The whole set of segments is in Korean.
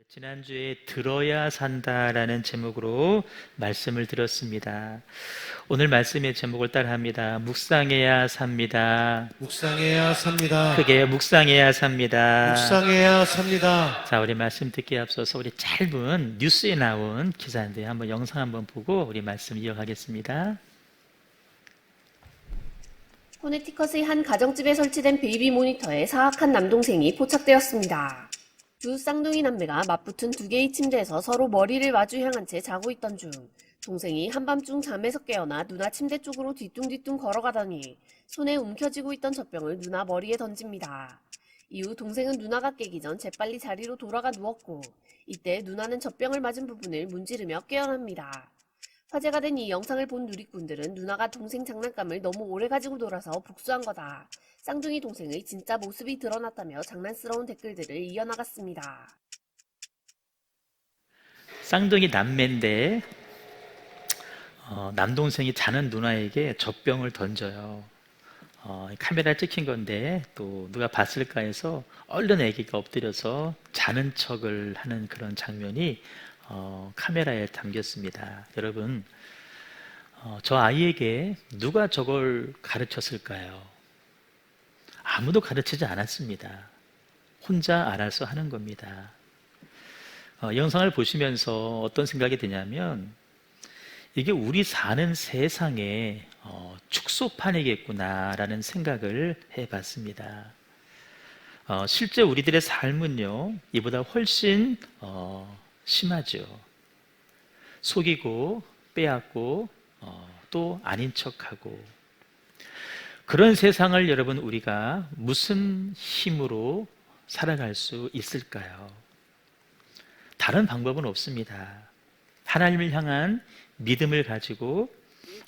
지난주에 들어야 산다라는 제목으로 말씀을 들었습니다. 오늘 말씀의 제목을 따라합니다. 묵상해야 삽니다. 묵상해야 삽니다. 크게 묵상해야 삽니다. 묵상해야 삽니다. 자, 우리 말씀 듣기에 앞서서 우리 짧은 뉴스에 나온 기사인데 한번 영상 한번 보고 우리 말씀 이어가겠습니다. 코네티컷의 한 가정집에 설치된 베이비 모니터에 사악한 남동생이 포착되었습니다. 두 쌍둥이 남매가 맞붙은 두 개의 침대에서 서로 머리를 마주 향한 채 자고 있던 중 동생이 한밤중 잠에서 깨어나 누나 침대 쪽으로 뒤뚱뒤뚱 걸어가더니 손에 움켜쥐고 있던 젖병을 누나 머리에 던집니다. 이후 동생은 누나가 깨기 전 재빨리 자리로 돌아가 누웠고 이때 누나는 젖병을 맞은 부분을 문지르며 깨어납니다. 화제가 된 이 영상을 본 누리꾼들은 누나가 동생 장난감을 너무 오래 가지고 놀아서 복수한 거다. 쌍둥이 동생의 진짜 모습이 드러났다며 장난스러운 댓글들을 이어나갔습니다. 쌍둥이 남매인데 남동생이 자는 누나에게 젖병을 던져요. 카메라에 찍힌 건데 또 누가 봤을까 해서 얼른 아기가 엎드려서 자는 척을 하는 그런 장면이 카메라에 담겼습니다. 여러분, 저 아이에게 누가 저걸 가르쳤을까요? 아무도 가르치지 않았습니다. 혼자 알아서 하는 겁니다. 영상을 보시면서 어떤 생각이 드냐면 이게 우리 사는 세상의 축소판이겠구나라는 생각을 해봤습니다. 실제 우리들의 삶은요, 이보다 훨씬 심하죠. 속이고 빼앗고 또 아닌 척하고 그런 세상을 여러분 우리가 무슨 힘으로 살아갈 수 있을까요? 다른 방법은 없습니다. 하나님을 향한 믿음을 가지고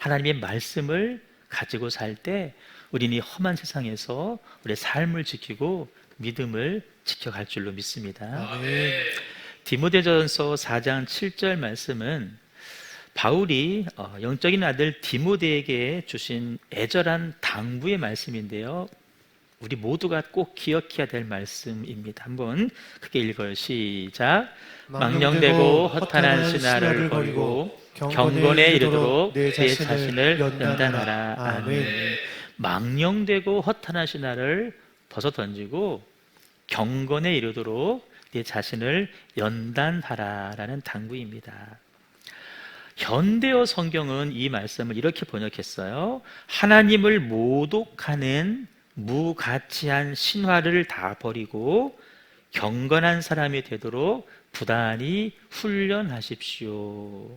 하나님의 말씀을 가지고 살 때 우리는 이 험한 세상에서 우리의 삶을 지키고 믿음을 지켜갈 줄로 믿습니다. 아멘. 디모데전서 4장 7절 말씀은 바울이 영적인 아들 디모데에게 주신 애절한 당부의 말씀인데요. 우리 모두가 꼭 기억해야 될 말씀입니다. 한번 크게 읽어요. 시작. 망령되고 허탄한 신하를 버리고 경건에 이르도록 내 자신을 연단하라. 아멘. 망령되고 허탄한 신하를 벗어던지고 경건에 이르도록 내 자신을 연단하라라는 당부입니다. 현대어 성경은 이 말씀을 이렇게 번역했어요. 하나님을 모독하는 무가치한 신화를 다 버리고 경건한 사람이 되도록 부단히 훈련하십시오.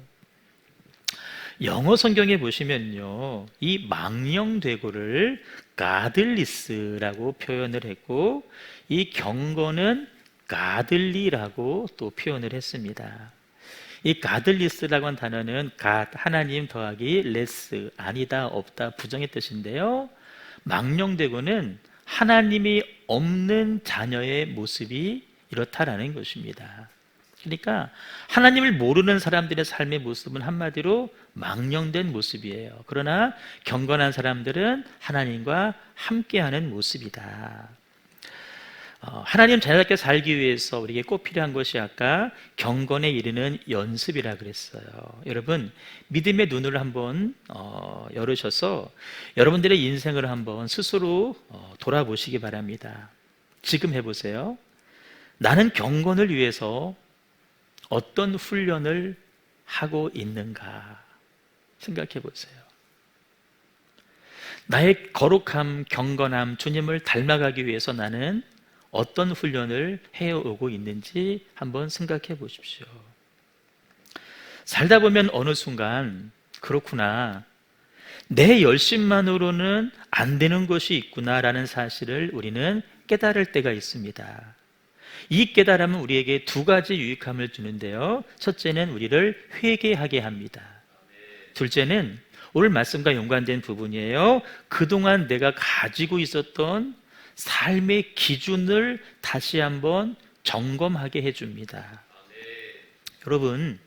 영어 성경에 보시면요, 이 망령되고를 가들리스라고 표현을 했고 이 경건은 가들리라고 또 표현을 했습니다. 이 가들리스라고 하는 단어는 갓, 하나님 더하기 레스, 아니다, 없다, 부정의 뜻인데요. 망령되고는 하나님이 없는 자녀의 모습이 이렇다라는 것입니다. 그러니까 하나님을 모르는 사람들의 삶의 모습은 한마디로 망령된 모습이에요. 그러나 경건한 사람들은 하나님과 함께하는 모습이다. 하나님 자녀답게 살기 위해서 우리에게 꼭 필요한 것이 아까 경건에 이르는 연습이라 그랬어요. 여러분, 믿음의 눈을 한번 열으셔서 여러분들의 인생을 한번 스스로 돌아보시기 바랍니다. 지금 해보세요. 나는 경건을 위해서 어떤 훈련을 하고 있는가 생각해 보세요. 나의 거룩함, 경건함, 주님을 닮아가기 위해서 나는 어떤 훈련을 해오고 있는지 한번 생각해 보십시오. 살다 보면 어느 순간 그렇구나, 내 열심만으로는 안 되는 것이 있구나라는 사실을 우리는 깨달을 때가 있습니다. 이 깨달음은 우리에게 두 가지 유익함을 주는데요. 첫째는 우리를 회개하게 합니다. 둘째는 오늘 말씀과 연관된 부분이에요. 그동안 내가 가지고 있었던 삶의 기준을 다시 한번 점검하게 해줍니다. 여러분,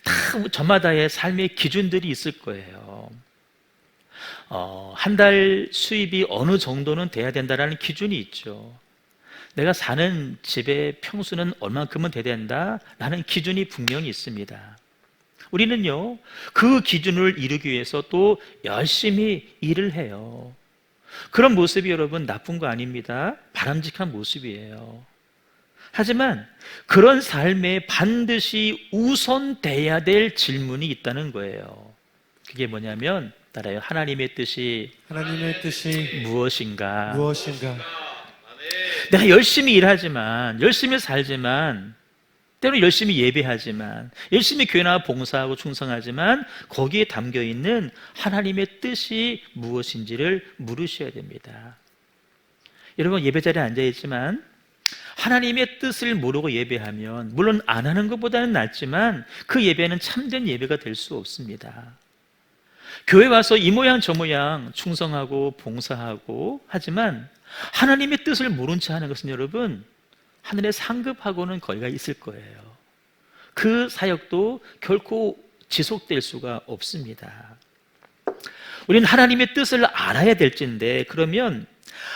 다 저마다의 삶의 기준들이 있을 거예요. 한 달 수입이 어느 정도는 돼야 된다는 기준이 있죠. 내가 사는 집의 평수는 얼만큼은 돼야 된다라는 기준이 분명히 있습니다. 우리는요, 그 기준을 이루기 위해서 또 열심히 일을 해요. 그런 모습이 여러분 나쁜 거 아닙니다. 바람직한 모습이에요. 하지만 그런 삶에 반드시 우선돼야 될 질문이 있다는 거예요. 그게 뭐냐면 따라요. 하나님의 뜻이 무엇인가? 내가 열심히 일하지만, 열심히 살지만, 때로는 열심히 예배하지만, 열심히 교회 나와 봉사하고 충성하지만 거기에 담겨있는 하나님의 뜻이 무엇인지를 물으셔야 됩니다. 여러분 예배 자리에 앉아있지만 하나님의 뜻을 모르고 예배하면 물론 안 하는 것보다는 낫지만 그 예배는 참된 예배가 될 수 없습니다. 교회 와서 이 모양 저 모양 충성하고 봉사하고 하지만 하나님의 뜻을 모른 채 하는 것은 여러분 하늘의 상급하고는 거리가 있을 거예요. 그 사역도 결코 지속될 수가 없습니다. 우리는 하나님의 뜻을 알아야 될진데 그러면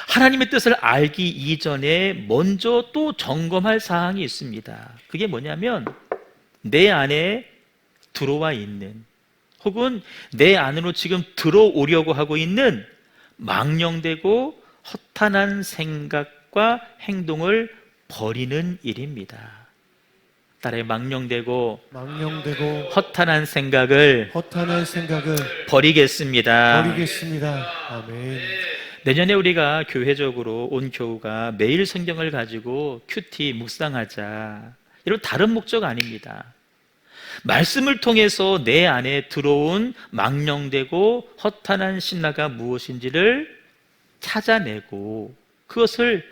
하나님의 뜻을 알기 이전에 먼저 또 점검할 사항이 있습니다. 그게 뭐냐면 내 안에 들어와 있는 혹은 내 안으로 지금 들어오려고 하고 있는 망령되고 허탄한 생각과 행동을 버리는 일입니다. 따라해 망령되고 허탄한 생각을 버리겠습니다. 아멘. 내년에 우리가 교회적으로 온 교우가 매일 성경을 가지고 큐티 묵상하자. 이런 다른 목적 아닙니다. 말씀을 통해서 내 안에 들어온 망령되고 허탄한 신라가 무엇인지를 찾아내고 그것을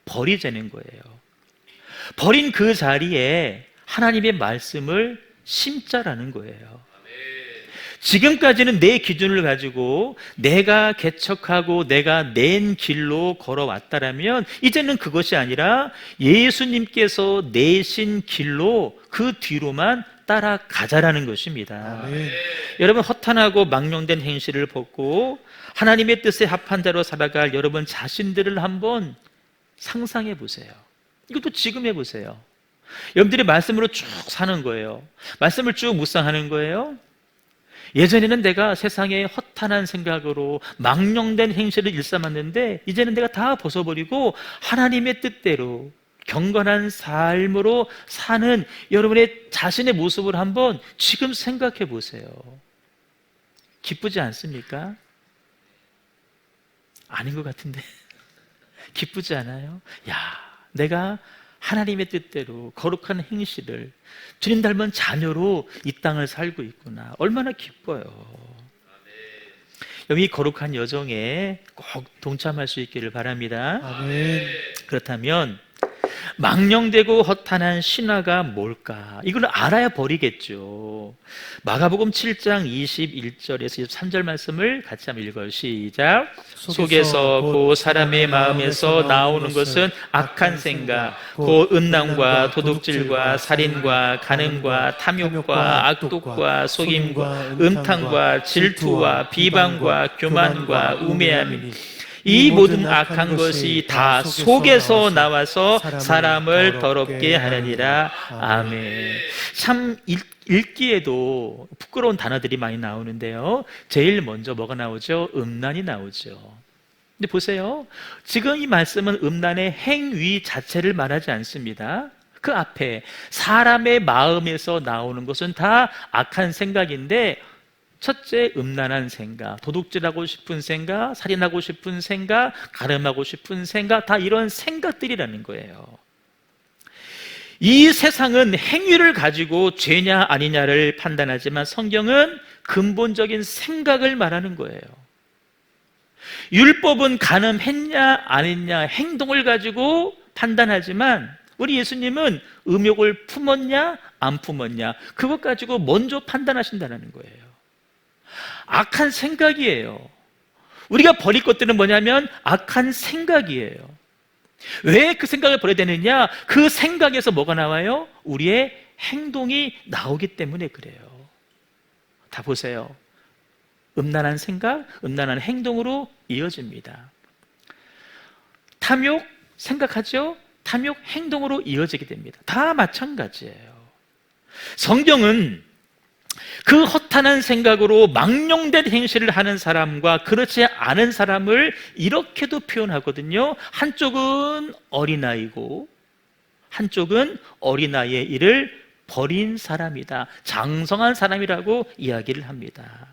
버리자는 거예요. 버린 그 자리에 하나님의 말씀을 심자라는 거예요. 지금까지는 내 기준을 가지고 내가 개척하고 내가 낸 길로 걸어왔다라면 이제는 그것이 아니라 예수님께서 내신 길로 그 뒤로만 따라가자라는 것입니다. 아멘. 여러분 허탄하고 망령된 행실을 벗고 하나님의 뜻에 합한 자로 살아갈 여러분 자신들을 한번 상상해 보세요. 이것도 지금 해보세요. 여러분들이 말씀으로 쭉 사는 거예요. 말씀을 쭉 묵상하는 거예요. 예전에는 내가 세상에 허탄한 생각으로 망령된 행실을 일삼았는데 이제는 내가 다 벗어버리고 하나님의 뜻대로 경건한 삶으로 사는 여러분의 자신의 모습을 한번 지금 생각해 보세요. 기쁘지 않습니까? 아닌 것 같은데 기쁘지 않아요? 야, 내가 하나님의 뜻대로 거룩한 행실을 주님 닮은 자녀로 이 땅을 살고 있구나. 얼마나 기뻐요. 여기 거룩한 여정에 꼭 동참할 수 있기를 바랍니다. 아멘. 그렇다면 망령되고 허탄한 신화가 뭘까? 이걸 알아야 버리겠죠. 마가복음 7장 21절에서 23절 말씀을 같이 한번 읽어요. 시작. 속에서 그 사람의 마음에서 나오는 것은 악한 생각, 곧 음란과 도둑질과 살인과 간음과 탐욕과 악독과 속임과 음탕과 질투와 비방과 교만과 우매함이니 이 모든 악한 것이 다 속에서 나와서 사람을 더럽게 하느니라. 아멘. 참 읽기에도 부끄러운 단어들이 많이 나오는데요. 제일 먼저 뭐가 나오죠? 음란이 나오죠. 근데 보세요. 지금 이 말씀은 음란의 행위 자체를 말하지 않습니다. 그 앞에 사람의 마음에서 나오는 것은 다 악한 생각인데 첫째, 음란한 생각, 도둑질하고 싶은 생각, 살인하고 싶은 생각, 가늠하고 싶은 생각, 다 이런 생각들이라는 거예요. 이 세상은 행위를 가지고 죄냐 아니냐를 판단하지만 성경은 근본적인 생각을 말하는 거예요. 율법은 가늠했냐 아니냐 행동을 가지고 판단하지만 우리 예수님은 음욕을 품었냐 안 품었냐 그것 가지고 먼저 판단하신다는 거예요. 악한 생각이에요. 우리가 버릴 것들은 뭐냐면 악한 생각이에요. 왜 그 생각을 버려야 되느냐? 그 생각에서 뭐가 나와요? 우리의 행동이 나오기 때문에 그래요. 다 보세요. 음란한 생각, 음란한 행동으로 이어집니다. 탐욕 생각하죠? 탐욕 행동으로 이어지게 됩니다. 다 마찬가지예요. 성경은 그 허탄한 생각으로 망령된 행실을 하는 사람과 그렇지 않은 사람을 이렇게도 표현하거든요. 한쪽은 어린아이고 한쪽은 어린아이의 일을 버린 사람이다, 장성한 사람이라고 이야기를 합니다.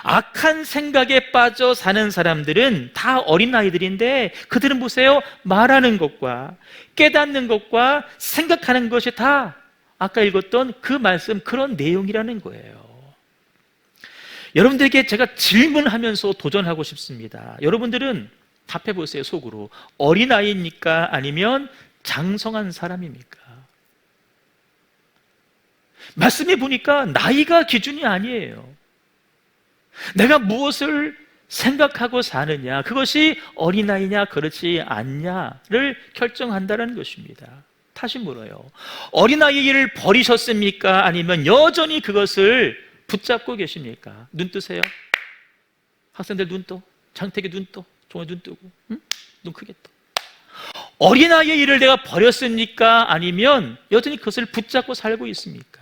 악한 생각에 빠져 사는 사람들은 다 어린아이들인데 그들은 보세요, 말하는 것과 깨닫는 것과 생각하는 것이 다 아까 읽었던 그 말씀, 그런 내용이라는 거예요. 여러분들에게 제가 질문하면서 도전하고 싶습니다. 여러분들은 답해 보세요. 속으로. 어린아이입니까? 아니면 장성한 사람입니까? 말씀해 보니까 나이가 기준이 아니에요. 내가 무엇을 생각하고 사느냐, 그것이 어린아이냐 그렇지 않냐를 결정한다는 것입니다. 다시 물어요. 어린아이를 버리셨습니까? 아니면 여전히 그것을 붙잡고 계십니까? 눈 뜨세요. 학생들 눈 떠. 장택이 눈 떠. 종호 눈 뜨고. 응? 눈 크게 떠. 어린아이의 일을 내가 버렸습니까? 아니면 여전히 그것을 붙잡고 살고 있습니까?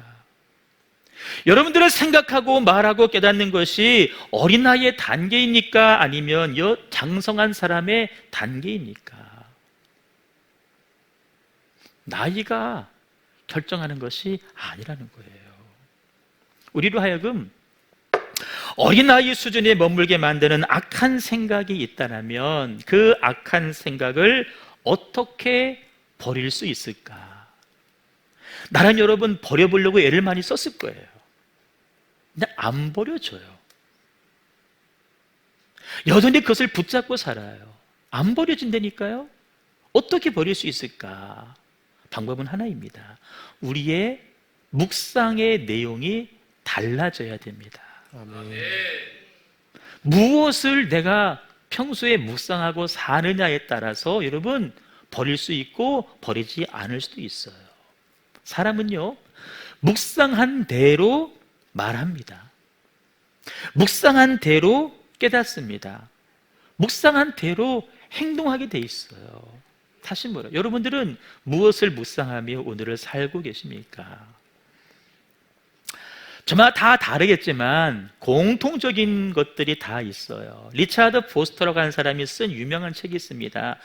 여러분들은 생각하고 말하고 깨닫는 것이 어린아이의 단계입니까? 아니면 장성한 사람의 단계입니까? 나이가 결정하는 것이 아니라는 거예요. 우리로 하여금 어린아이 수준에 머물게 만드는 악한 생각이 있다면 그 악한 생각을 어떻게 버릴 수 있을까? 나는 여러분 버려보려고 애를 많이 썼을 거예요. 근데 안 버려져요. 여전히 그것을 붙잡고 살아요. 안 버려진다니까요. 어떻게 버릴 수 있을까? 방법은 하나입니다. 우리의 묵상의 내용이 달라져야 됩니다. 아멘. 무엇을 내가 평소에 묵상하고 사느냐에 따라서 여러분 버릴 수 있고 버리지 않을 수도 있어요. 사람은요, 묵상한 대로 말합니다. 묵상한 대로 깨닫습니다. 묵상한 대로 행동하게 돼 있어요. 다시 뭐라? 여러분들은 무엇을 묵상하며 오늘을 살고 계십니까? 저마다 다 다르겠지만 공통적인 것들이 다 있어요. 리차드 포스터라고 하는 사람이 쓴 유명한 책이 있습니다.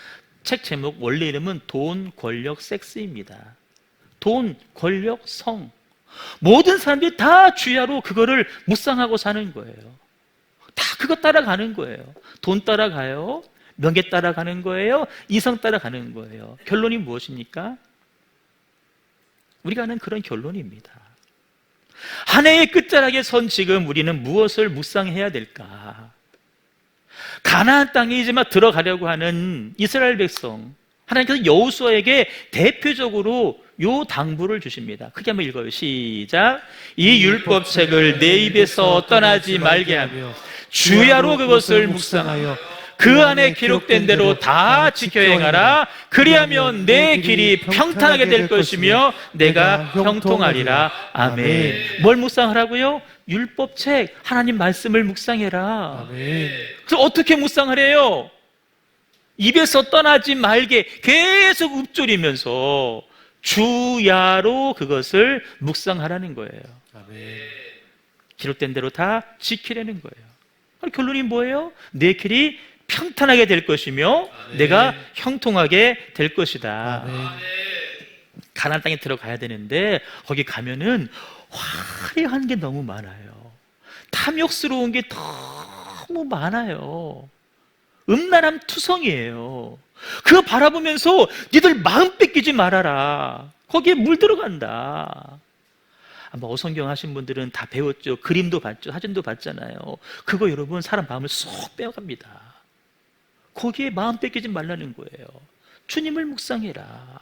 책 제목 원래 이름은 돈, 권력, 섹스입니다. 돈, 권력, 성. 모든 사람들이 다 주야로 그거를 묵상하고 사는 거예요. 다 그거 따라가는 거예요. 돈 따라가요. 명예 따라가는 거예요. 이성 따라가는 거예요. 결론이 무엇입니까? 우리가 아는 그런 결론입니다. 한 해의 끝자락에 선 지금 우리는 무엇을 묵상해야 될까? 가나안 땅에 이제 막 들어가려고 하는 이스라엘 백성, 하나님께서 여호수아에게 대표적으로 요 당부를 주십니다. 크게 한번 읽어요. 시작. 이 율법책을 내 입에서 떠나지 말게 하며 주야로 그것을 묵상하여 그 안에 기록된 대로 다 지켜 행하라. 그리하면 내 길이 평탄하게 될 것이며 내가 형통하리라. 아멘. 뭘 묵상하라고요? 율법책, 하나님 말씀을 묵상해라. 아멘. 그래서 어떻게 묵상을 해요? 입에서 떠나지 말게 계속 읊조리면서 주야로 그것을 묵상하라는 거예요. 아멘. 기록된 대로 다 지키려는 거예요. 결론이 뭐예요? 내 길이 평탄하게 될 것이며 내가 형통하게 될 것이다. 아멘. 가나안 땅에 들어가야 되는데 거기 가면은 화려한 게 너무 많아요. 탐욕스러운 게 너무 많아요. 음란함 투성이에요. 그거 바라보면서 니들 마음 뺏기지 말아라. 거기에 물 들어간다. 아마 어성경 하신 분들은 다 배웠죠. 그림도 봤죠. 사진도 봤잖아요. 그거 여러분 사람 마음을 쏙 빼어갑니다. 거기에 마음 뺏기지 말라는 거예요. 주님을 묵상해라.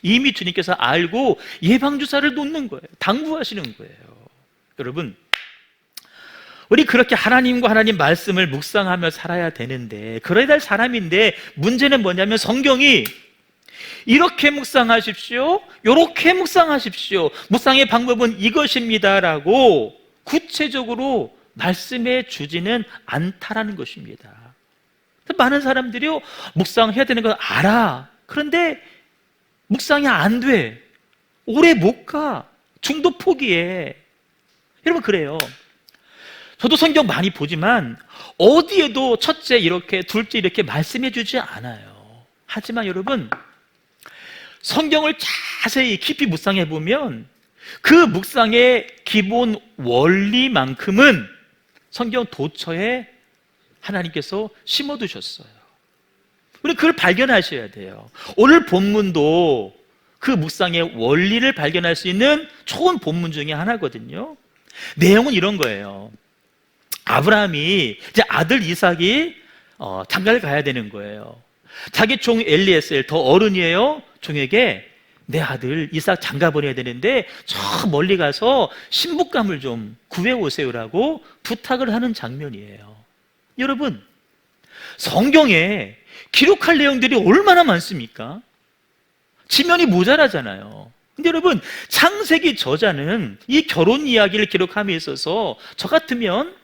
이미 주님께서 알고 예방주사를 놓는 거예요. 당부하시는 거예요. 여러분, 우리 그렇게 하나님과 하나님 말씀을 묵상하며 살아야 되는데, 그래야 될 사람인데, 문제는 뭐냐면 성경이 이렇게 묵상하십시오, 이렇게 묵상하십시오, 묵상의 방법은 이것입니다라고 구체적으로 말씀해 주지는 않다라는 것입니다. 많은 사람들이요, 묵상해야 되는 건 알아. 그런데 묵상이 안 돼. 오래 못 가. 중도 포기해. 여러분, 그래요. 저도 성경 많이 보지만 어디에도 첫째 이렇게, 둘째 이렇게 말씀해 주지 않아요. 하지만 여러분, 성경을 자세히 깊이 묵상해 보면 그 묵상의 기본 원리만큼은 성경 도처에 하나님께서 심어두셨어요. 우리 그걸 발견하셔야 돼요. 오늘 본문도 그 묵상의 원리를 발견할 수 있는 좋은 본문 중에 하나거든요. 내용은 이런 거예요. 아브라함이 이제 아들 이삭이 장가를 가야 되는 거예요. 자기 종 엘리에셀, 더 어른이에요, 종에게 내 아들 이삭 장가 보내야 되는데 저 멀리 가서 신부감을 좀 구해오세요라고 부탁을 하는 장면이에요. 여러분, 성경에 기록할 내용들이 얼마나 많습니까? 지면이 모자라잖아요. 근데 여러분, 창세기 저자는 이 결혼 이야기를 기록함에 있어서 저 같으면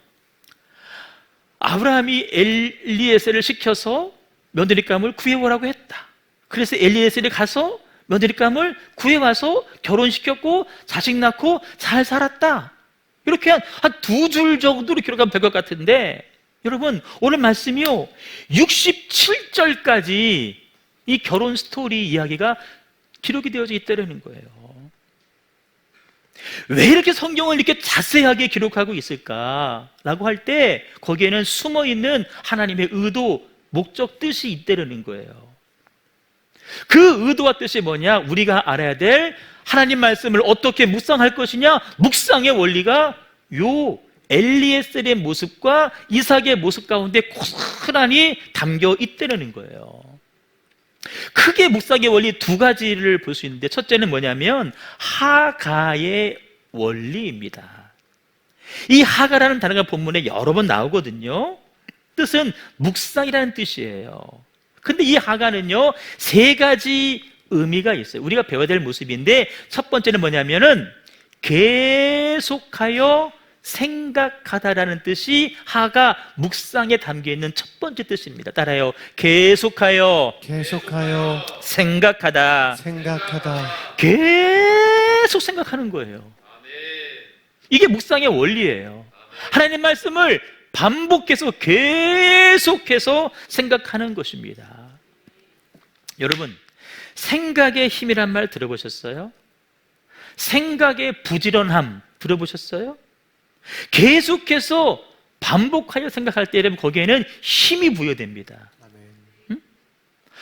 아브라함이 엘리에셀을 시켜서 며느리감을 구해오라고 했다. 그래서 엘리에셀이 가서 며느리감을 구해와서 결혼시켰고 자식 낳고 잘 살았다. 이렇게 한 두 줄 정도로 기록하면 될 것 같은데, 여러분, 오늘 말씀이요, 67절까지 이 결혼 스토리 이야기가 기록이 되어져 있다는 거예요. 왜 이렇게 성경을 이렇게 자세하게 기록하고 있을까라고 할 때 거기에는 숨어있는 하나님의 의도, 목적, 뜻이 있다는 거예요. 그 의도와 뜻이 뭐냐? 우리가 알아야 될 하나님 말씀을 어떻게 묵상할 것이냐? 묵상의 원리가 요 엘리에셀의 모습과 이삭의 모습 가운데 고스란히 담겨 있다는 거예요. 크게 묵상의 원리 두 가지를 볼 수 있는데, 첫째는 뭐냐면 하가의 원리입니다. 이 하가라는 단어가 본문에 여러 번 나오거든요. 뜻은 묵상이라는 뜻이에요. 근데 이 하가는요, 세 가지 의미가 있어요. 우리가 배워야 될 모습인데, 첫 번째는 뭐냐면은 계속하여 생각하다라는 뜻이 하가 묵상에 담겨 있는 첫 번째 뜻입니다. 따라요. 계속하여 생각하다. 계속 생각하는 거예요. 이게 묵상의 원리예요. 하나님 말씀을 반복해서 계속해서 생각하는 것입니다. 여러분, 생각의 힘이란 말 들어보셨어요? 생각의 부지런함 들어보셨어요? 계속해서 반복하여 생각할 때 여러분, 거기에는 힘이 부여됩니다. 응?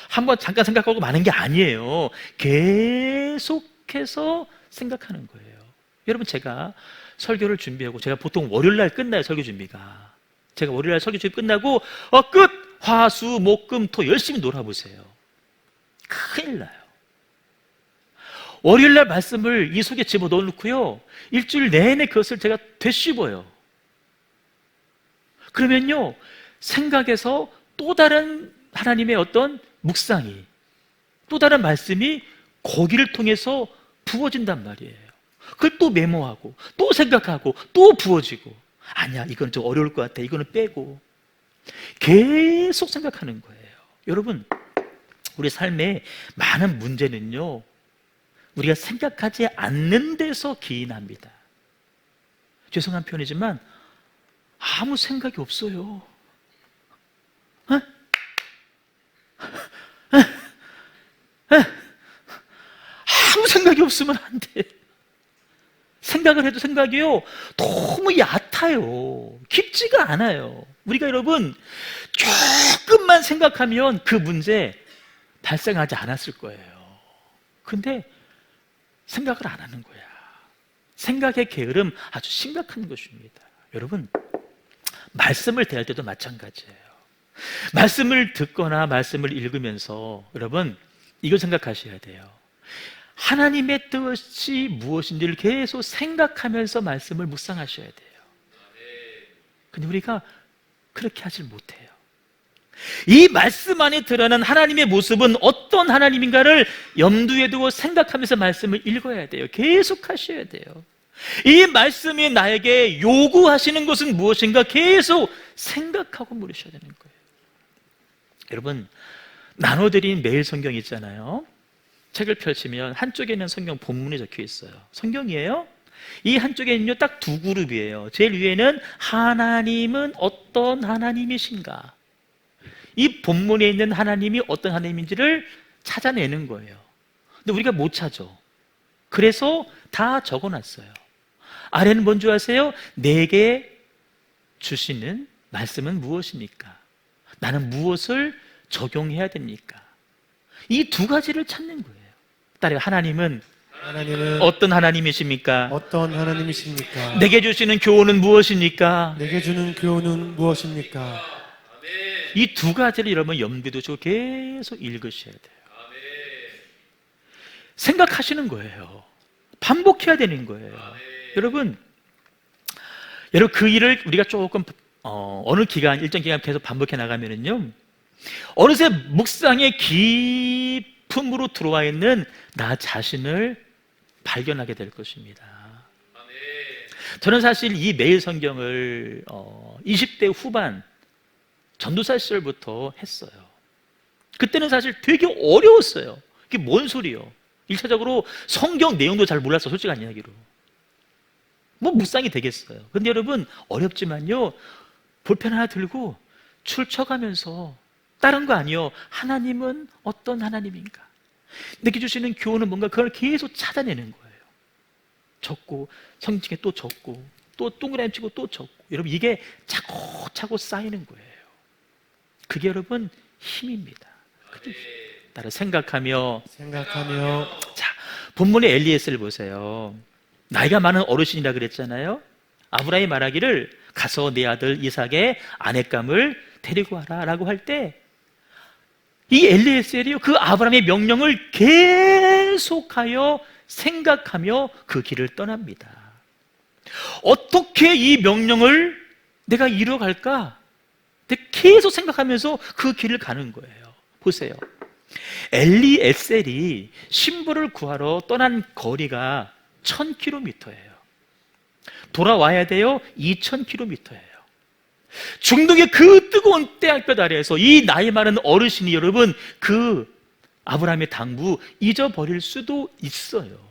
한번 잠깐 생각하고 마는 게 아니에요. 계속해서 생각하는 거예요. 여러분, 제가 설교를 준비하고, 제가 보통 월요일날 끝나요, 설교 준비가. 제가 월요일날 설교 준비 끝나고 끝! 화, 수, 목, 금, 토 열심히 놀아보세요. 큰일 나요. 월요일날 말씀을 이 속에 집어넣어놓고요, 일주일 내내 그것을 제가 되씹어요. 그러면요, 생각에서 또 다른 하나님의 어떤 묵상이, 또 다른 말씀이 거기를 통해서 부어진단 말이에요. 그걸 또 메모하고 또 생각하고 또 부어지고, 아니야, 이건 좀 어려울 것 같아, 이거는 빼고, 계속 생각하는 거예요. 여러분, 우리 삶의 많은 문제는요, 우리가 생각하지 않는 데서 기인합니다. 죄송한 표현이지만 아무 생각이 없어요. 아무 생각이 없으면 안 돼. 생각을 해도 생각이요, 너무 얕아요. 깊지가 않아요. 우리가 여러분, 조금만 생각하면 그 문제 발생하지 않았을 거예요. 근데 생각을 안 하는 거야. 생각의 게으름 아주 심각한 것입니다. 여러분, 말씀을 대할 때도 마찬가지예요. 말씀을 듣거나 말씀을 읽으면서 여러분, 이걸 생각하셔야 돼요. 하나님의 뜻이 무엇인지를 계속 생각하면서 말씀을 묵상하셔야 돼요. 근데 우리가 그렇게 하질 못해요. 이 말씀 안에 드러난 하나님의 모습은 어떤 하나님인가를 염두에 두고 생각하면서 말씀을 읽어야 돼요. 계속 하셔야 돼요. 이 말씀이 나에게 요구하시는 것은 무엇인가 계속 생각하고 물으셔야 되는 거예요. 여러분, 나눠드린 매일 성경 있잖아요. 책을 펼치면 한쪽에는 성경 본문이 적혀 있어요. 성경이에요. 이 한쪽에는요 딱 두 그룹이에요. 제일 위에는 하나님은 어떤 하나님이신가, 이 본문에 있는 하나님이 어떤 하나님인지를 찾아내는 거예요. 근데 우리가 못 찾아. 그래서 다 적어놨어요. 아래는 뭔지 아세요? 내게 주시는 말씀은 무엇입니까? 나는 무엇을 적용해야 됩니까? 이 두 가지를 찾는 거예요. 따라서 하나님은 어떤 하나님이십니까? 어떤 하나님이십니까? 내게 주시는 교훈은 무엇입니까? 내게 주는 교훈은 무엇입니까? 이 두 가지를 여러분 염두에 두시고 계속 읽으셔야 돼요. 생각하시는 거예요. 반복해야 되는 거예요. 여러분 그 일을 우리가 조금 어느 기간, 일정 기간 계속 반복해 나가면은요, 어느새 묵상의 깊음으로 들어와 있는 나 자신을 발견하게 될 것입니다. 저는 사실 이 매일 성경을 20대 후반 전도사 시절부터 했어요. 그때는 사실 되게 어려웠어요. 그게 뭔 소리요? 1차적으로 성경 내용도 잘 몰랐어, 솔직한 이야기로. 뭐 묵상이 되겠어요. 근데 여러분, 어렵지만요, 볼펜 하나 들고 출처가면서, 다른 거 아니요, 하나님은 어떤 하나님인가, 내게 주시는 교훈은 뭔가, 그걸 계속 찾아내는 거예요. 적고, 성경에 또 적고, 또 동그라미 치고 또 적고. 여러분, 이게 차곡차곡 쌓이는 거예요. 그게 여러분 힘입니다. 따라 생각하며. 자, 본문의 엘리에스를 보세요. 나이가 많은 어르신이라 그랬잖아요. 아브라함이 말하기를 가서 내 아들 이삭의 아내감을 데리고 와라 라고 할 때, 이 엘리에셀이요, 그 아브라함의 명령을 계속하여 생각하며 그 길을 떠납니다. 어떻게 이 명령을 내가 이뤄갈까? 계속 생각하면서 그 길을 가는 거예요. 보세요. 엘리에셀이 신부를 구하러 떠난 거리가 1000km예요. 돌아와야 돼요. 2000km예요. 중동의 그 뜨거운 태양볕 아래에서 이 나이 많은 어르신이 여러분 그 아브라함의 당부 잊어버릴 수도 있어요.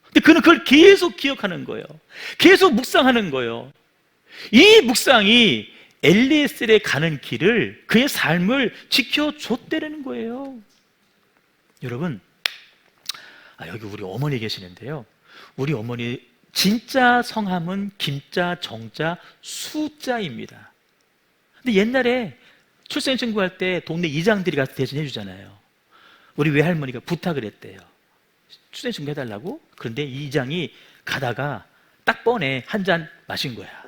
근데 그는 그걸 계속 기억하는 거예요. 계속 묵상하는 거예요. 이 묵상이 엘리에셀에 가는 길을, 그의 삶을 지켜줬다는 거예요. 여러분, 여기 우리 어머니 계시는데요, 우리 어머니 진짜 성함은 김자, 정자, 수자입니다. 근데 옛날에 출생 신고할 때 동네 이장들이 가서 대신해 주잖아요. 우리 외할머니가 부탁을 했대요. 출생 신고 해달라고. 그런데 이 이장이 가다가 딱 뻔해 한 잔 마신 거야.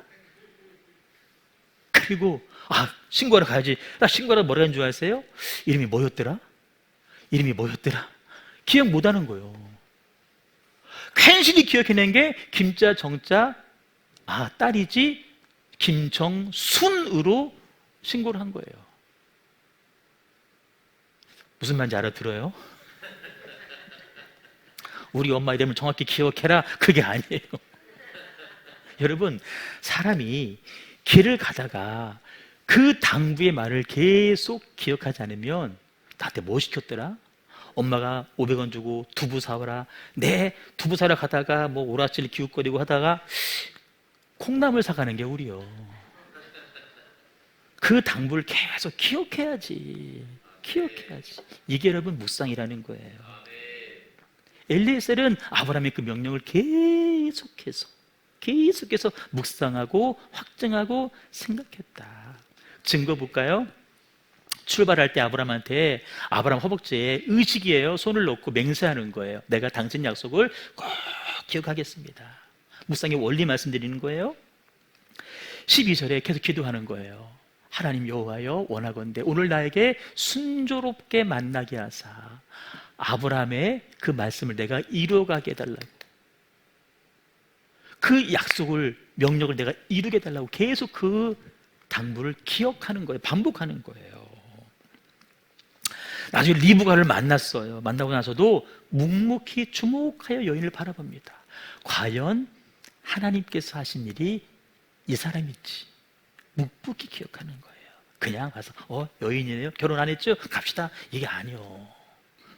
그리고 신고하러 가야지. 나 신고하러 뭐라 하는 줄 아세요? 이름이 뭐였더라? 기억 못하는 거예요. 괜시리 기억해낸 게 김자, 정자, 딸이지 김정순으로 신고를 한 거예요. 무슨 말인지 알아들어요? 우리 엄마 이름을 정확히 기억해라, 그게 아니에요. 여러분, 사람이 길을 가다가 그 당부의 말을 계속 기억하지 않으면, 나한테 뭐 시켰더라? 엄마가 500원 주고 두부 사와라. 네, 두부 사러 가다가 뭐 오라질 기웃거리고 하다가 콩나물 사가는 게 우리요. 그 당부를 계속 기억해야지. 이게 여러분 묵상이라는 거예요. 엘리에셀은 아브라함의 그 명령을 계속해서 묵상하고 확증하고 생각했다. 증거 볼까요? 출발할 때 아브라함한테, 아브라함 허벅지에 의식이에요. 손을 놓고 맹세하는 거예요. 내가 당신 약속을 꼭 기억하겠습니다. 묵상의 원리 말씀드리는 거예요. 12절에 계속 기도하는 거예요. 하나님 여호와여, 원하건대 오늘 나에게 순조롭게 만나게 하사 아브라함의 그 말씀을 내가 이루어가게 해달라고, 그 약속을, 명령을 내가 이루게 해달라고 계속 그 당부를 기억하는 거예요. 반복하는 거예요. 나중에 리브가를 만났어요. 만나고 나서도 묵묵히 주목하여 여인을 바라봅니다. 과연 하나님께서 하신 일이 이 사람인지 묵묵히 기억하는 거예요. 그냥 가서 여인이네요, 결혼 안 했죠, 갑시다, 이게 아니요.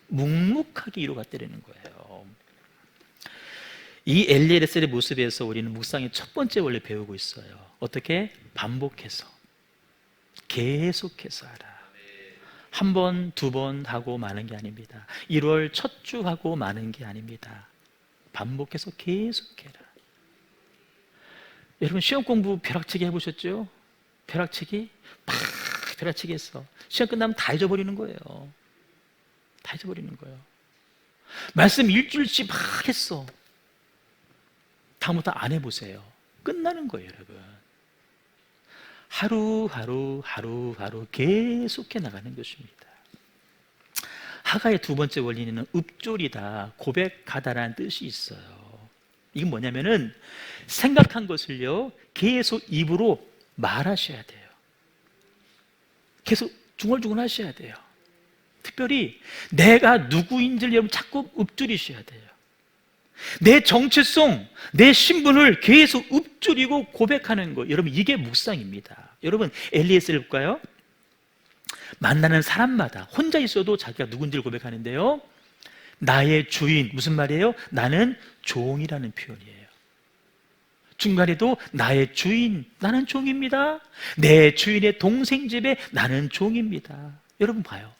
묵묵하게 이루어갔다는 거예요. 이 엘리에셀의 모습에서 우리는 묵상의 첫 번째 원래 배우고 있어요. 어떻게? 반복해서, 계속해서 하라. 한 번, 두 번 하고 마는 게 아닙니다. 1월 첫 주 하고 마는 게 아닙니다. 반복해서 계속해라. 여러분, 시험 공부 벼락치기 해보셨죠? 벼락치기? 막 벼락치기 했어. 시험 끝나면 다 잊어버리는 거예요. 다 잊어버리는 거예요. 말씀 일주일치 막 했어. 다음부터 안 해보세요. 끝나는 거예요, 여러분. 하루하루 계속해 나가는 것입니다. 하가의 두 번째 원리는 읊조리다, 고백하다라는 뜻이 있어요. 이게 뭐냐면은 생각한 것을요 계속 입으로 말하셔야 돼요. 계속 중얼중얼 하셔야 돼요. 특별히 내가 누구인지를 여러분 자꾸 읊조리셔야 돼요. 내 정체성, 내 신분을 계속 읊조리고 고백하는 거, 여러분 이게 묵상입니다. 여러분 엘리에셀을 볼까요? 만나는 사람마다 혼자 있어도 자기가 누군지를 고백하는데요, 나의 주인, 무슨 말이에요? 나는 종이라는 표현이에요. 중간에도 나의 주인, 나는 종입니다. 내 주인의 동생 집에 나는 종입니다. 여러분 봐요,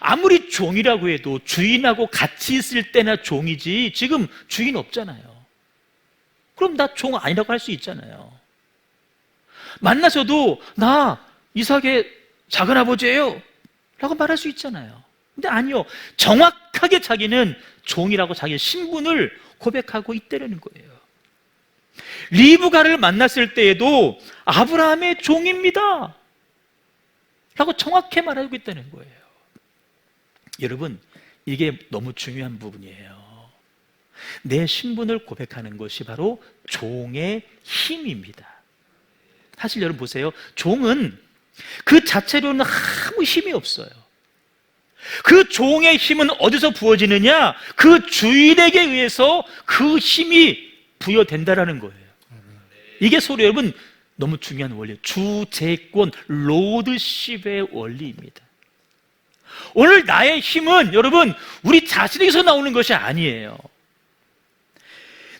아무리 종이라고 해도 주인하고 같이 있을 때나 종이지, 지금 주인 없잖아요. 그럼 나 종 아니라고 할 수 있잖아요. 만나서도 나 이삭의 작은아버지예요 라고 말할 수 있잖아요. 근데 아니요, 정확하게 자기는 종이라고 자기의 신분을 고백하고 있다는 거예요. 리브가를 만났을 때에도 아브라함의 종입니다 라고 정확히 말하고 있다는 거예요. 여러분, 이게 너무 중요한 부분이에요. 내 신분을 고백하는 것이 바로 종의 힘입니다. 사실 여러분 보세요, 종은 그 자체로는 아무 힘이 없어요. 그 종의 힘은 어디서 부어지느냐? 그 주인에게 의해서 그 힘이 부여된다라는 거예요. 이게 서로 여러분 너무 중요한 원리예요. 주재권, 로드십의 원리입니다. 오늘 나의 힘은 여러분 우리 자신에게서 나오는 것이 아니에요.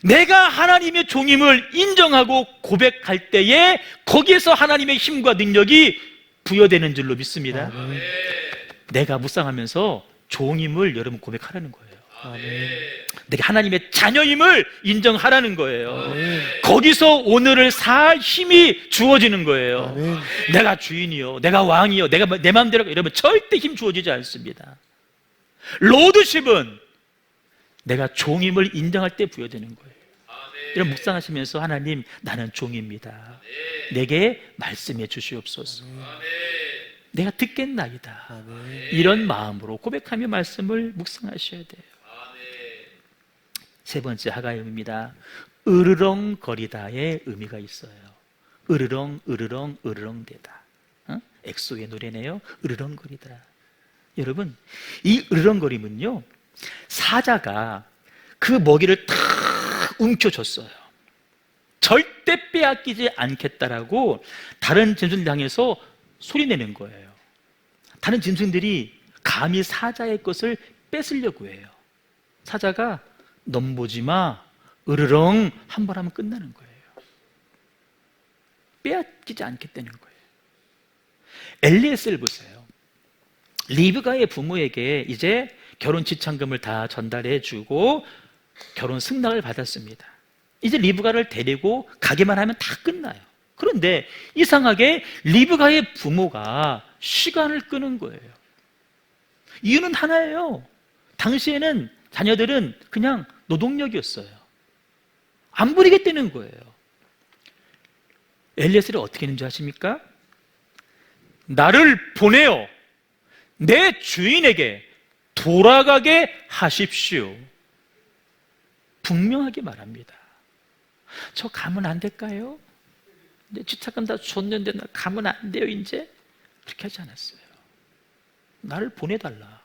내가 하나님의 종임을 인정하고 고백할 때에 거기에서 하나님의 힘과 능력이 부여되는 줄로 믿습니다. 아멘. 내가 묵상하면서 종임을 여러분 고백하라는 거예요. 아멘. 내가 하나님의 자녀임을 인정하라는 거예요. 아멘. 거기서 오늘을 살 힘이 주어지는 거예요. 아멘. 내가 주인이요, 내가 왕이요, 내가 내 마음대로 이러면 절대 힘 주어지지 않습니다. 로드십은 내가 종임을 인정할 때 부여되는 거예요. 이런 묵상하시면서 하나님, 나는 종입니다. 내게 말씀해 주시옵소서. 내가 듣겠나이다. 아멘. 이런 마음으로 고백하며 말씀을 묵상하셔야 돼요. 세 번째 하가입니다. 으르렁거리다의 의미가 있어요. 으르렁대다. 엑소의 노래네요. 으르렁거리다. 여러분, 이 으르렁거림은요, 사자가 그 먹이를 탁 움켜줬어요. 절대 빼앗기지 않겠다라고 다른 짐승들 향해서 소리내는 거예요. 다른 짐승들이 감히 사자의 것을 뺏으려고 해요. 사자가 넘보지마, 으르렁 한 번 하면 끝나는 거예요. 빼앗기지 않겠다는 거예요. 엘리에셀 보세요. 리브가의 부모에게 이제 결혼 지참금을 다 전달해 주고 결혼 승낙을 받았습니다. 이제 리브가를 데리고 가기만 하면 다 끝나요. 그런데 이상하게 리브가의 부모가 시간을 끄는 거예요. 이유는 하나예요. 당시에는 자녀들은 그냥 노동력이었어요. 안 부리겠다는 거예요. 엘리에셀이 어떻게 했는지 아십니까? 나를 보내어 내 주인에게 돌아가게 하십시오. 분명하게 말합니다. 저 가면 안 될까요? 내 지참금 다 줬는데 나 가면 안 돼요 이제? 그렇게 하지 않았어요. 나를 보내달라.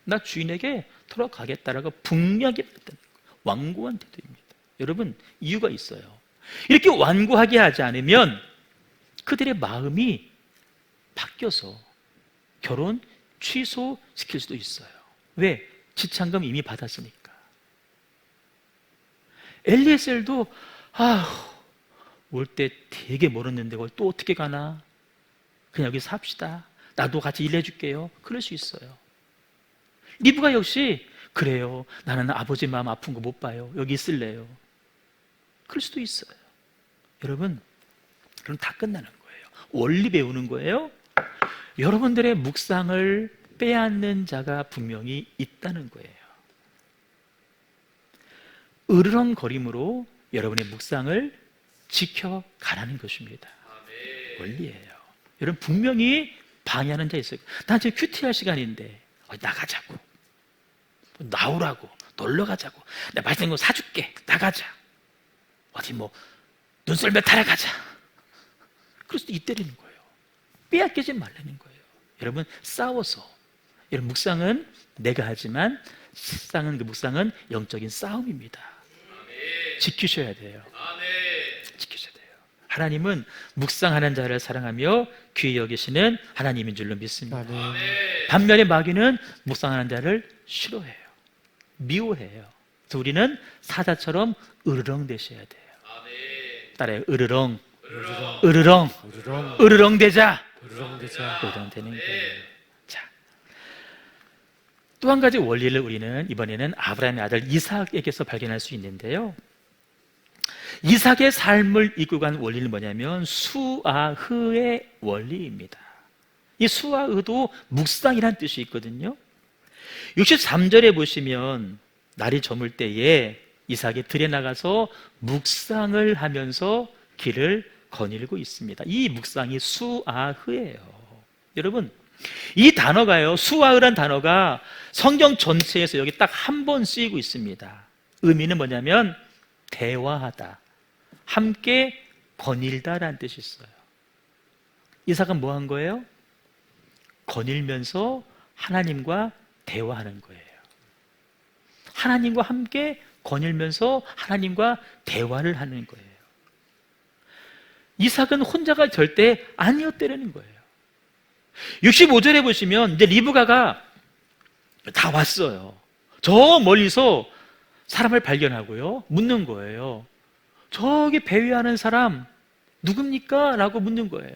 나 주인에게 돌아가겠다라고 분명하게 말했다는 거예요. 완고한 태도입니다. 여러분, 이유가 있어요. 이렇게 완고하게 하지 않으면 그들의 마음이 바뀌어서 결혼 취소시킬 수도 있어요. 왜? 지참금 이미 받았으니까. 엘리에셀도 올 때 되게 멀었는데 그걸 또 어떻게 가나? 그냥 여기 삽시다. 나도 같이 일해줄게요. 그럴 수 있어요. 리브가 역시 그래요. 나는 아버지 마음 아픈 거 못 봐요. 여기 있을래요. 그럴 수도 있어요. 여러분, 그럼 다 끝나는 거예요. 원리 배우는 거예요. 여러분들의 묵상을 빼앗는 자가 분명히 있다는 거예요. 으르렁거림으로 여러분의 묵상을 지켜가라는 것입니다. 원리예요. 여러분 분명히 방해하는 자 있어요. 난 지금 큐티할 시간인데 나가자고, 나오라고, 놀러 가자고, 내가 맛있는 거 사줄게, 나가자, 어디 뭐 눈썰매 타러 가자. 그럴 수도 있다는 거예요. 빼앗기지 말라는 거예요. 여러분 싸워서, 여러분 묵상은 내가 하지만 실상은 그 묵상은 영적인 싸움입니다. 지키셔야 돼요. 지키셔야 돼요. 하나님은 묵상하는 자를 사랑하며 귀히 여기시는 하나님인 줄로 믿습니다. 반면에 마귀는 묵상하는 자를 싫어해요. 미워해요. 그래서 우리는 사자처럼 으르렁 되셔야 돼요. 따라요. 으르렁. 으르렁. 으르렁 되자. 으르렁 되는 거예요. 자, 또 한 가지 원리를 우리는 이번에는 아브라함의 아들 이삭에게서 발견할 수 있는데요. 이삭의 삶을 이끌고 간 원리는 뭐냐면 수아흐의 원리입니다. 이 수아흐도 묵상이란 뜻이 있거든요. 63절에 보시면 날이 저물 때에 이삭이 들에 나가서 묵상을 하면서 길을 거닐고 있습니다. 이 묵상이 수아흐예요. 여러분, 이 단어가요, 수아흐란 단어가 성경 전체에서 여기 딱 한 번 쓰이고 있습니다. 의미는 뭐냐면 대화하다, 함께 거닐다라는 뜻이 있어요. 이삭은 뭐 한 거예요? 거닐면서 하나님과 대화하는 거예요. 하나님과 함께 거닐면서 하나님과 대화를 하는 거예요. 이삭은 혼자가 절대 아니었다는 거예요. 65절에 보시면 이제 리브가가 다 왔어요. 저 멀리서 사람을 발견하고요, 묻는 거예요. 저기 배회하는 사람 누굽니까? 라고 묻는 거예요.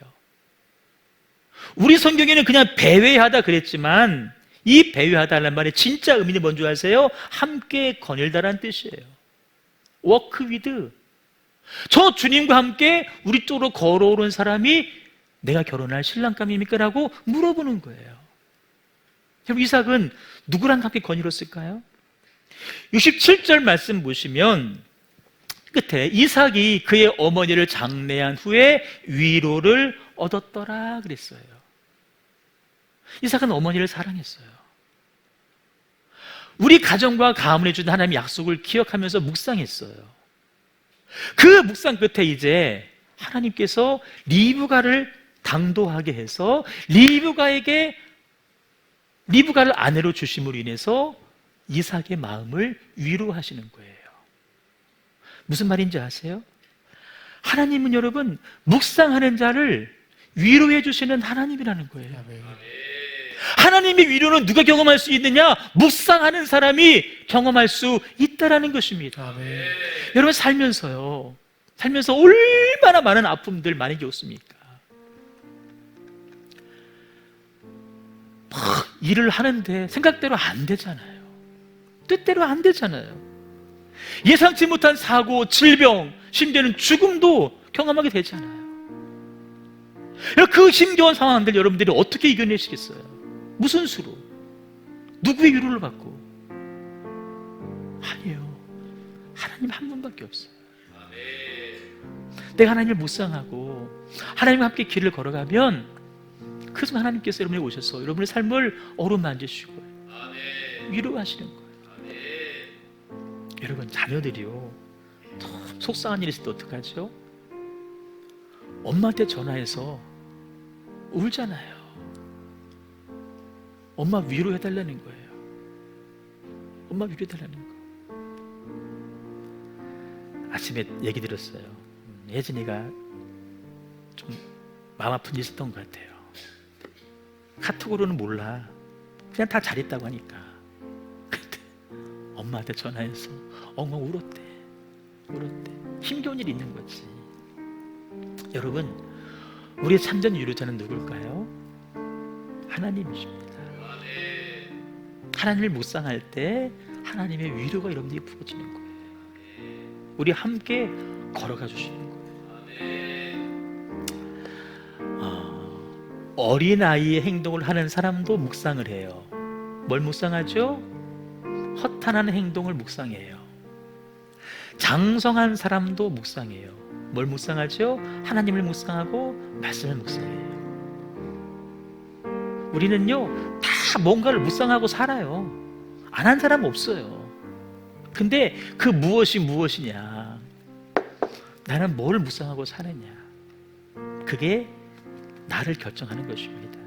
우리 성경에는 그냥 배회하다 그랬지만 이 배회하다라는 말의 진짜 의미는 뭔지 아세요? 함께 거닐다라는 뜻이에요. walk with. 저 주님과 함께 우리 쪽으로 걸어오는 사람이 내가 결혼할 신랑감입니까? 라고 물어보는 거예요. 그럼 이삭은 누구랑 함께 거닐었을까요? 67절 말씀 보시면 끝에 이삭이 그의 어머니를 장례한 후에 위로를 얻었더라 그랬어요. 이삭은 어머니를 사랑했어요. 우리 가정과 가문에 주신 하나님의 약속을 기억하면서 묵상했어요. 그 묵상 끝에 이제 하나님께서 리브가를 당도하게 해서 리브가를 아내로 주심으로 인해서 이삭의 마음을 위로하시는 거예요. 무슨 말인지 아세요? 하나님은 여러분 묵상하는 자를 위로해 주시는 하나님이라는 거예요. 하나님의 위로는 누가 경험할 수 있느냐? 묵상하는 사람이 경험할 수 있다라는 것입니다. 여러분 살면서 얼마나 많은 아픔들 많이 겪습니까? 막 일을 하는데 생각대로 안 되잖아요. 뜻대로 안 되잖아요. 예상치 못한 사고, 질병, 심지어는 죽음도 경험하게 되잖아요. 그 힘겨운 상황들 여러분들이 어떻게 이겨내시겠어요? 무슨 수로? 누구의 위로를 받고? 아니에요. 하나님 한 분밖에 없어요. 내가 하나님을 묵상하고 하나님과 함께 길을 걸어가면 그 순간 하나님께서 여러분이 오셔서 여러분의 삶을 어루만지시고 위로하시는 거예요. 여러분 자녀들이요, 속상한 일이 있을 때 어떡하죠? 엄마한테 전화해서 울잖아요. 엄마 위로해달라는 거예요. 엄마 위로해달라는 거. 아침에 얘기 들었어요. 혜진이가 좀 마음 아픈 일이 있었던 것 같아요. 카톡으로는 몰라. 그냥 다 잘했다고 하니까. 그때 엄마한테 전화해서 엉엉 울었대. 힘겨운 일이 있는 거지. 여러분, 우리의 참된 위로자는 누굴까요? 하나님이십니다. 하나님을 묵상할 때 하나님의 위로가 여러분들이 부어지는 거예요. 우리 함께 걸어가 주시는 거예요. 어린아이의 행동을 하는 사람도 묵상을 해요. 뭘 묵상하죠? 허탄한 행동을 묵상해요. 장성한 사람도 묵상해요. 뭘 묵상하죠? 하나님을 묵상하고 말씀을 묵상해요. 우리는요, 다 뭔가를 묵상하고 살아요. 안 한 사람 없어요. 근데 그 무엇이냐? 나는 뭘 묵상하고 사느냐? 그게 나를 결정하는 것입니다.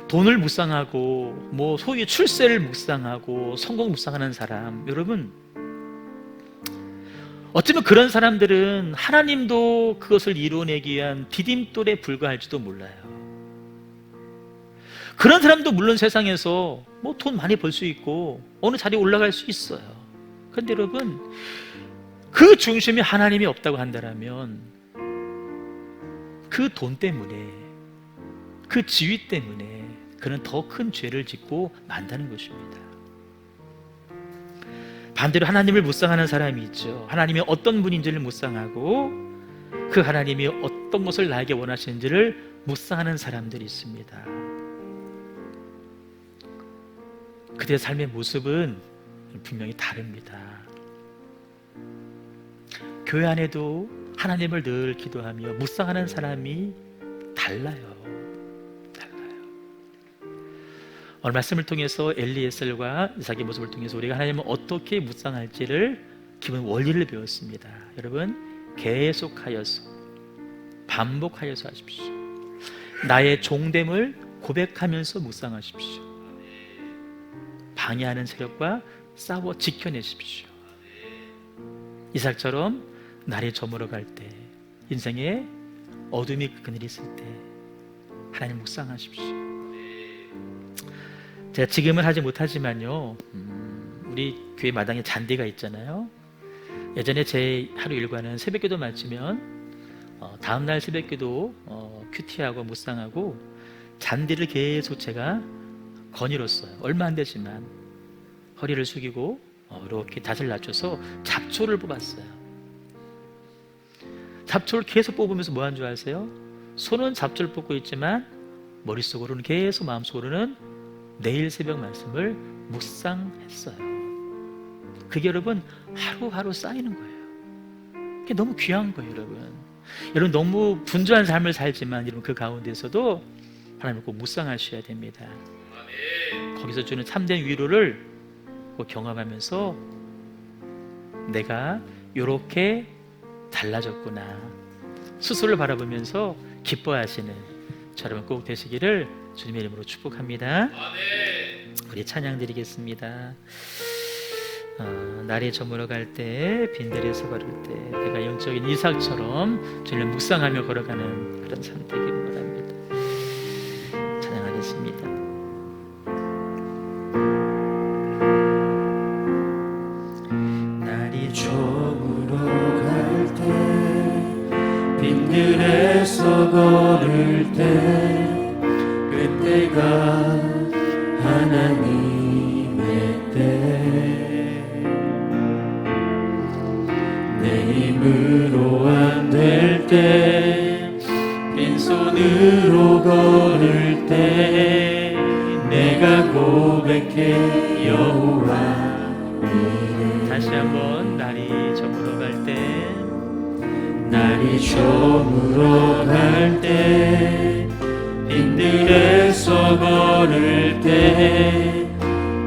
돈을 묵상하고 소위 출세를 묵상하고 성공 묵상하는 사람, 여러분, 어쩌면 그런 사람들은 하나님도 그것을 이루어내기 위한 디딤돌에 불과할지도 몰라요. 그런 사람도 물론 세상에서 돈 많이 벌 수 있고 어느 자리에 올라갈 수 있어요. 그런데 여러분, 그 중심에 하나님이 없다고 한다면 그 돈 때문에, 그 지위 때문에 그는 더 큰 죄를 짓고 만다는 것입니다. 반대로 하나님을 묵상하는 사람이 있죠. 하나님이 어떤 분인지를 묵상하고 그 하나님이 어떤 것을 나에게 원하시는지를 묵상하는 사람들이 있습니다. 그들의 삶의 모습은 분명히 다릅니다. 교회 안에도 하나님을 늘 기도하며 묵상하는 사람이 달라요. 오늘 말씀을 통해서 엘리에셀과 이삭의 모습을 통해서 우리가 하나님을 어떻게 묵상할지를 기본 원리를 배웠습니다. 여러분, 계속하여서 반복하여서 하십시오. 나의 종됨을 고백하면서 묵상하십시오. 방해하는 세력과 싸워 지켜내십시오. 이삭처럼 날이 저물어 갈 때, 인생에 어둠이 그늘이 있을 때 하나님 묵상하십시오. 제가 지금은 하지 못하지만요, 우리 교회 마당에 잔디가 있잖아요. 예전에 제 하루 일과는 새벽기도 마치면 다음날 새벽기도 큐티하고 묵상하고 잔디를 계속 제가 거닐었어요. 얼마 안 되지만 허리를 숙이고 이렇게 닷을 낮춰서 잡초를 뽑았어요. 잡초를 계속 뽑으면서 뭐 한 줄 아세요? 손은 잡초를 뽑고 있지만 머릿속으로는 계속, 마음속으로는 내일 새벽 말씀을 묵상했어요. 그게 여러분 하루하루 쌓이는 거예요. 그게 너무 귀한 거예요, 여러분. 여러분 너무 분주한 삶을 살지만 여러분 그 가운데서도 하나님을 꼭 묵상하셔야 됩니다. 거기서 주는 참된 위로를 꼭 경험하면서 내가 이렇게 달라졌구나, 스스로를 바라보면서 기뻐하시는 저 여러분 꼭 되시기를 주님의 이름으로 축복합니다. 우리 찬양 드리겠습니다. 날이 저물어 갈 때, 빈들에서 걸을 때 내가 영적인 이삭처럼 주님을 묵상하며 걸어가는 그런 삶 되기를 바랍니다. 찬양하겠습니다. 날이 저물어 갈 때, 빈들에서 걸을 때 그때가 하나님의 때, 내 힘으로 안 될 때, 빈손으로 걸을 때 내가 고백해 여호와 이름. 다시 한번. 날이 저물어 갈 때, 날이 저물어 갈 때, 빈들에서 걸을 때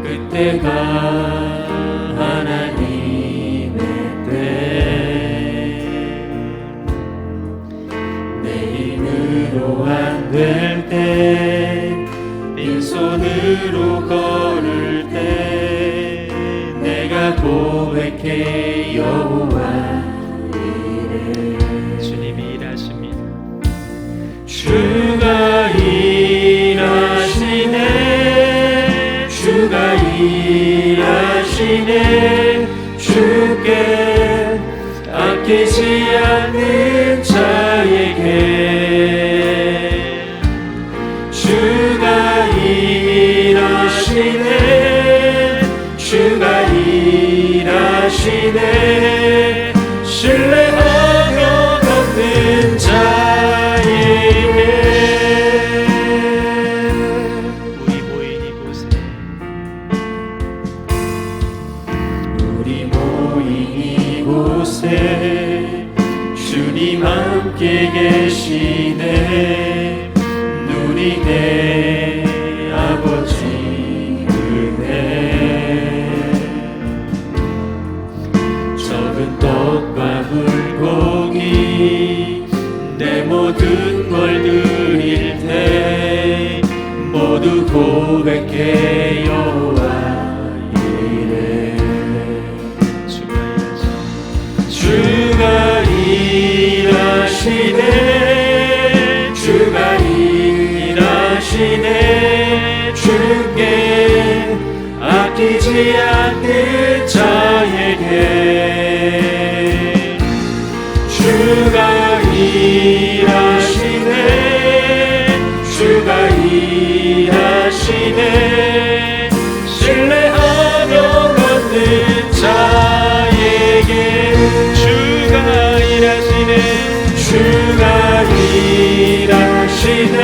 그때가 하나님의 때, 내 힘으로 안 될 때, 빈손으로 걸을 때 내가 고백해 여호와 이름. 주님이 일하십니다. 주가 일하 일하시네 주께 아끼지 않는 자에게 주가 일하시네 주가 일하시네 신뢰하며 걷는 자에게 주님 함께 계시네 눈이 내 아버지 은혜 적은 떡과 물고기 내 모든 걸 드릴 때 모두 고백해 여호와 이래 주가 일하시네 주가 일하시네 주께 아끼지 않는 자에게 주가 일하시네 주가 일하시네 신뢰하며 걷는 자에게 주가 일하시네 주가 일하시네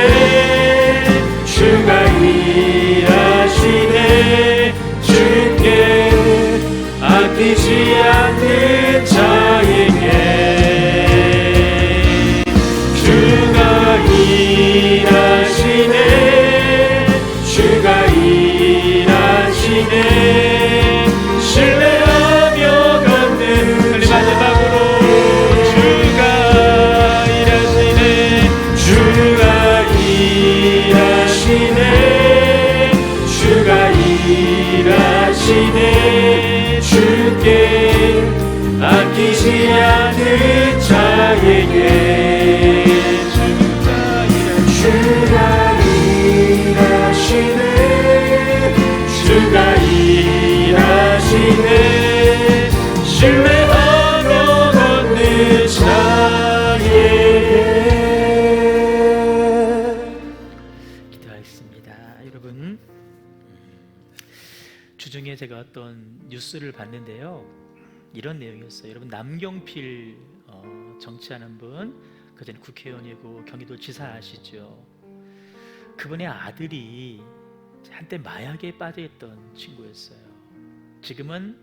주가 일하시네 주께 아끼지 않는 자에게 주가 일하시네 주가 일하시네 신뢰하며 걷는 마지막으로 주가 일하시네 주가 일하시네 주께 아끼지 않는 자에게 주가 일하시네 주가 일하시네 신뢰하며 걷는 자에게 여러분, 주중에 제가 어떤 뉴스를 봤는데요, 이런 내용이었어요. 여러분, 남경필 정치하는 분, 그전에 국회의원이고 경기도 지사 아시죠? 그분의 아들이 한때 마약에 빠져있던 친구였어요. 지금은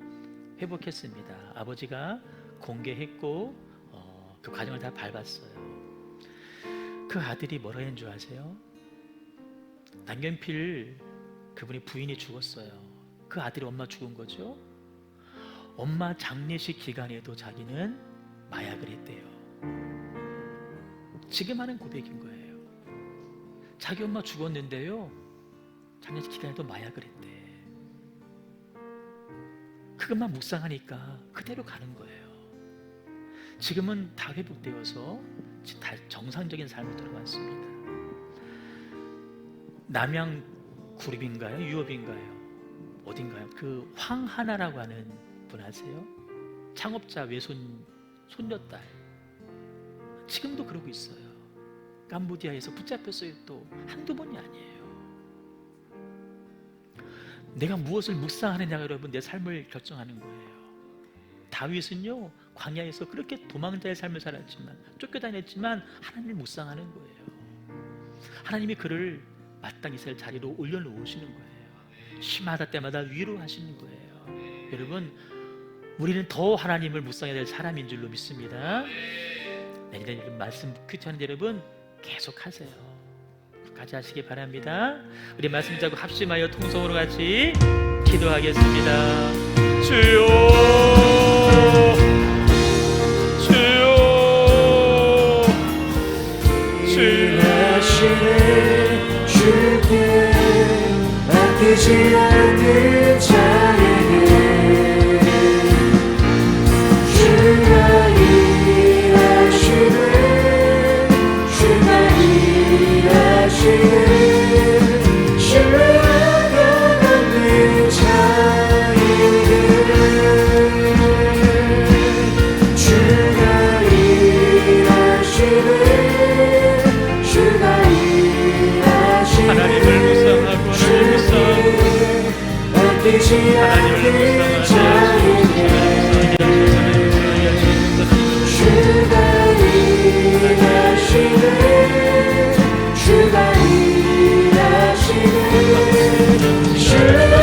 회복했습니다. 아버지가 공개했고 그 과정을 다 밟았어요. 그 아들이 뭐라 했는 줄 아세요? 남경필 그분의 부인이 죽었어요. 그 아들이 엄마 죽은 거죠. 엄마 장례식 기간에도 자기는 마약을 했대요. 지금 하는 고백인 거예요. 자기 엄마 죽었는데요, 장례식 기간에도 마약을 했대. 그것만 묵상하니까 그대로 가는 거예요. 지금은 다 회복되어서 지금 다 정상적인 삶으로 들어갔습니다. 남양 구립인가요? 유업인가요? 어딘가요? 그 황하나라고 하는 분 아세요? 창업자 외손 손녀딸. 지금도 그러고 있어요. 캄보디아에서 붙잡혔어요. 또 한두 번이 아니에요. 내가 무엇을 묵상하느냐가 여러분 내 삶을 결정하는 거예요. 다윗은요, 광야에서 그렇게 도망자의 삶을 살았지만, 쫓겨다녔지만 하나님을 묵상하는 거예요. 하나님이 그를 마땅히 살 자리로 올려놓으시는 거예요. 심하다 때마다 위로하시는 거예요. 여러분, 우리는 더 하나님을 묵상해야 될 사람인 줄로 믿습니다. 내년 말씀 큐티하는 여러분 계속 하세요. 끝까지 하시기 바랍니다. 우리 말씀 잡고 합심하여 통성으로 같이 기도하겠습니다. 주여, 주여, 주여 하시네 주께 아끼지 않는 자에게 주가 일하시네 주가 일하시네 신뢰하며 걷는 자 않는 자에게 주가 일하시네 주가 일하시네 신뢰